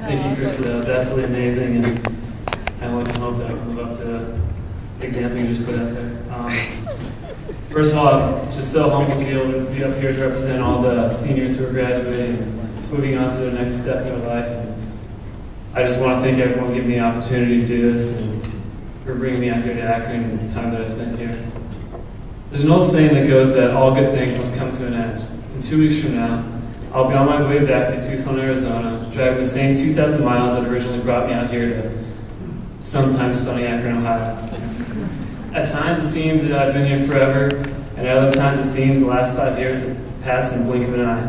Thank you, Krista. That was absolutely amazing, and I only can hope that I can live up to the example you just put out there. First of all, I'm just so humbled to be able to be up here to represent all the seniors who are graduating and moving on to their next step in their life. And I just want to thank everyone for giving me the opportunity to do this and for bringing me out here to Akron and the time that I spent here. There's an old saying that goes that all good things must come to an end. In 2 weeks from now, I'll be on my way back to Tucson, Arizona, driving the same 2,000 miles that originally brought me out here to sometimes sunny Akron, Ohio. At times it seems that I've been here forever, and at other times it seems the last 5 years have passed in the blink of an eye.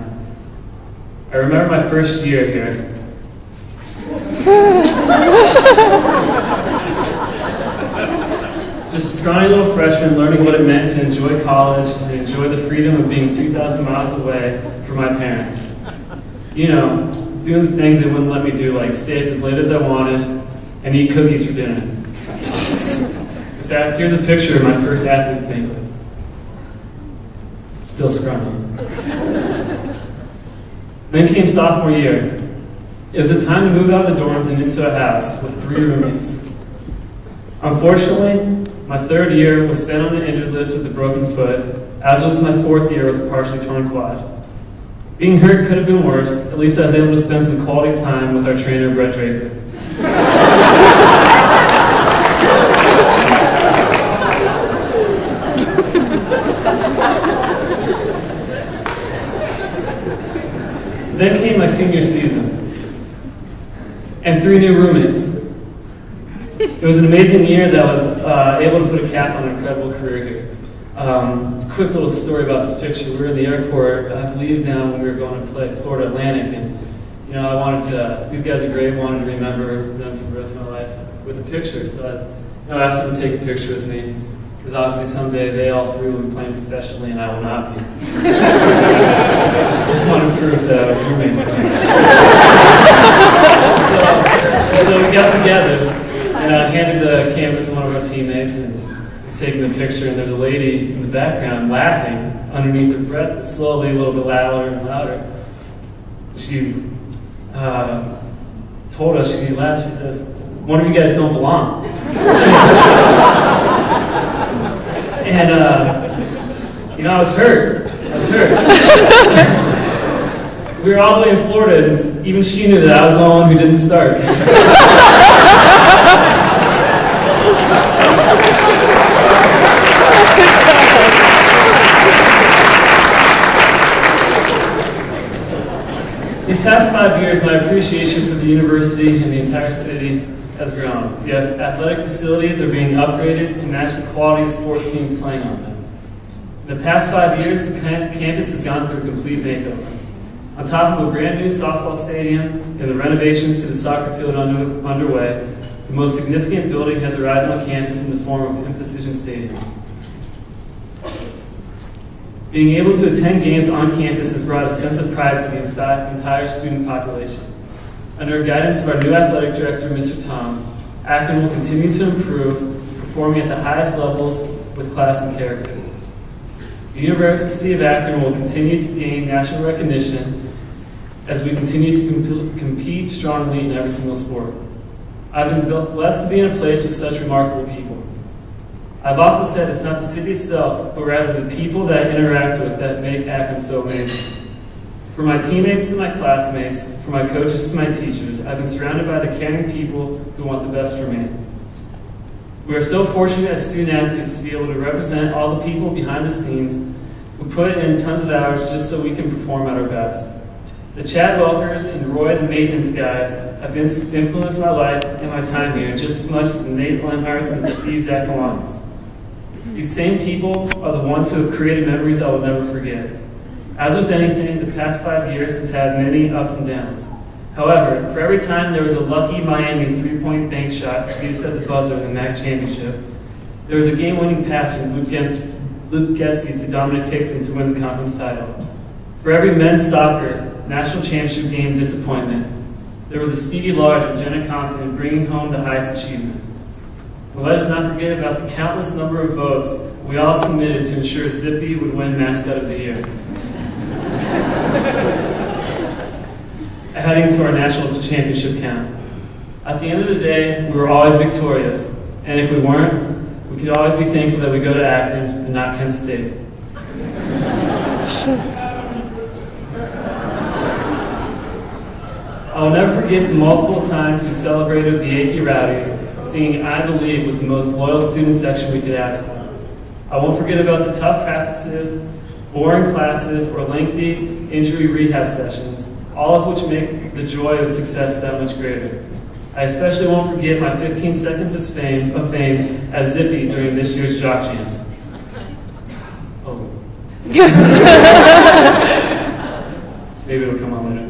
I remember my first year here. Just a scrawny little freshman learning what it meant to enjoy college and enjoy the freedom of being 2,000 miles away from my parents. You know, doing the things they wouldn't let me do, like stay up as late as I wanted and eat cookies for dinner. In fact, here's a picture of my first athlete's banquet. Still scrawny. Then came sophomore year. It was a time to move out of the dorms and into a house with 3 roommates. Unfortunately, my 3rd year was spent on the injured list with a broken foot, as was my 4th year with a partially torn quad. Being hurt could have been worse. At least I was able to spend some quality time with our trainer, Brett Draper. Then came my senior season, and 3 new roommates. It was an amazing year that I was able to put a cap on an incredible career here. Quick little story about this picture. We were in the airport, I believe down when we were going to play Florida Atlantic, and you know, I wanted to, these guys are great, wanted to remember them for the rest of my life with a picture. So I asked them to take a picture with me, because obviously someday they all 3 will be playing professionally and I will not be. I just wanted proof that I was roommates with them. So we got together, and I handed the camera to one of our teammates, and he's taking the picture, and there's a lady in the background laughing underneath her breath, but slowly a little bit louder and louder. She told us, she laughed, she says, "One of you guys don't belong." And, you know, I was hurt. We were all the way in Florida, and even she knew that I was the only one who didn't start. These past 5 years, my appreciation for the university and the entire city has grown. The athletic facilities are being upgraded to match the quality of sports teams playing on them. In the past 5 years, the campus has gone through a complete makeover. On top of a brand new softball stadium and the renovations to the soccer field underway, the most significant building has arrived on campus in the form of Infusion Stadium. Being able to attend games on campus has brought a sense of pride to the entire student population. Under the guidance of our new athletic director, Mr. Tom, Akron will continue to improve, performing at the highest levels with class and character. The University of Akron will continue to gain national recognition as we continue to compete strongly in every single sport. I've been blessed to be in a place with such remarkable people. I've often said it's not the city itself, but rather the people that I interact with that make Akron so amazing. From my teammates to my classmates, from my coaches to my teachers, I've been surrounded by the caring people who want the best for me. We are so fortunate as student athletes to be able to represent all the people behind the scenes who put in tons of hours just so we can perform at our best. The Chad Welkers and Roy, the maintenance guys, have influenced my life and my time here just as much as the Nate Lenharts and the Steve Zachawanis. These same people are the ones who have created memories I will never forget. As with anything, the past 5 years has had many ups and downs. However, for every time there was a lucky Miami 3-point bank shot to beat us at the buzzer in the MAC championship, there was a game-winning pass from Luke Getsy to Dominic Hickson to win the conference title. For every men's soccer national championship game disappointment, there was a Stevie Large or Jenna Compton bringing home the highest achievement. And let us not forget about the countless number of votes we all submitted to ensure Zippy would win Mascot of the Year. I heading to our national championship camp. At the end of the day, we were always victorious, and if we weren't, we could always be thankful that we go to Akron and not Kent State. I'll never forget the multiple times we celebrated with the Yankee Rowdies, singing I Believe with the most loyal student section we could ask for. I won't forget about the tough practices, boring classes, or lengthy injury rehab sessions, all of which make the joy of success that much greater. I especially won't forget my 15 seconds of fame as Zippy during this year's Jock Jams. Oh. Maybe it'll come on later.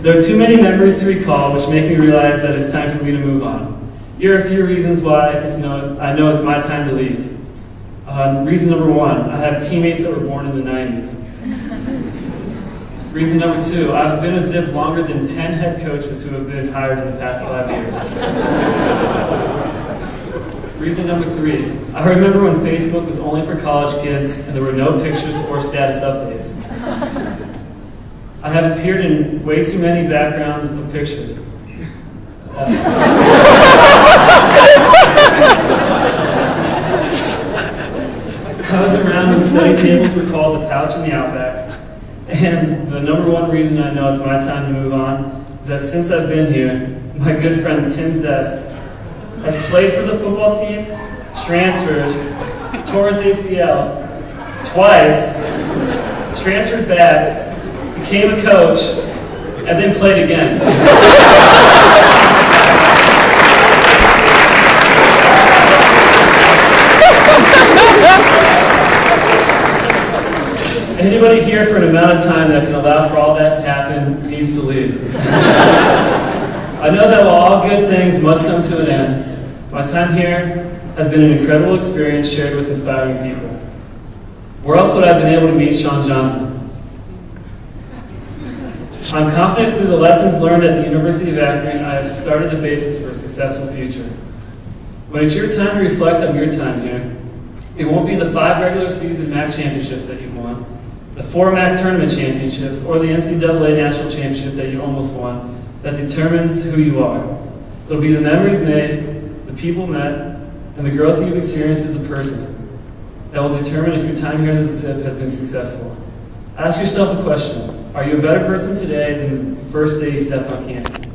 There are too many memories to recall, which make me realize that it's time for me to move on. Here are a few reasons why I know it's my time to leave. Reason number one, I have teammates that were born in the 90s. Reason number two, I've been a Zip longer than 10 head coaches who have been hired in the past 5 years. Reason number three, I remember when Facebook was only for college kids and there were no pictures or status updates. I have appeared in way too many backgrounds of pictures. I was around when study tables were called the pouch in the Outback. And the number one reason I know it's my time to move on is that since I've been here, my good friend Tim Zetz has played for the football team, transferred, tore his ACL twice, transferred back, became a coach, and then played again. Anybody here for an amount of time that can allow for all that to happen needs to leave. I know that while all good things must come to an end, my time here has been an incredible experience shared with inspiring people. Where else would I have been able to meet Sean Johnson? I'm confident through the lessons learned at the University of Akron, I have started the basis for a successful future. When it's your time to reflect on your time here, it won't be the 5 regular season MAC championships that you've won, the 4 MAC tournament championships, or the NCAA national championship that you almost won that determines who you are. It'll be the memories made, the people met, and the growth you've experienced as a person that will determine if your time here as a Zip has been successful. Ask yourself a question. Are you a better person today than the first day you stepped on campus?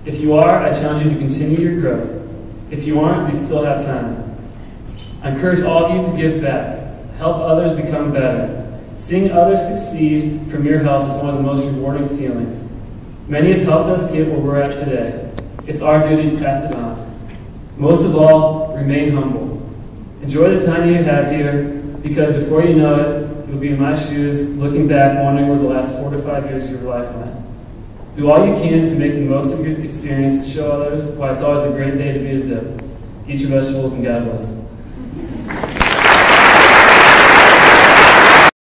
If you are, I challenge you to continue your growth. If you aren't, you still have time. I encourage all of you to give back. Help others become better. Seeing others succeed from your help is one of the most rewarding feelings. Many have helped us get where we're at today. It's our duty to pass it on. Most of all, remain humble. Enjoy the time you have here, because before you know it, you'll be in my shoes, looking back, wondering where the last 4 to 5 years of your life went. Do all you can to make the most of your experience and show others why it's always a great day to be a Zip. Each of us, and God bless.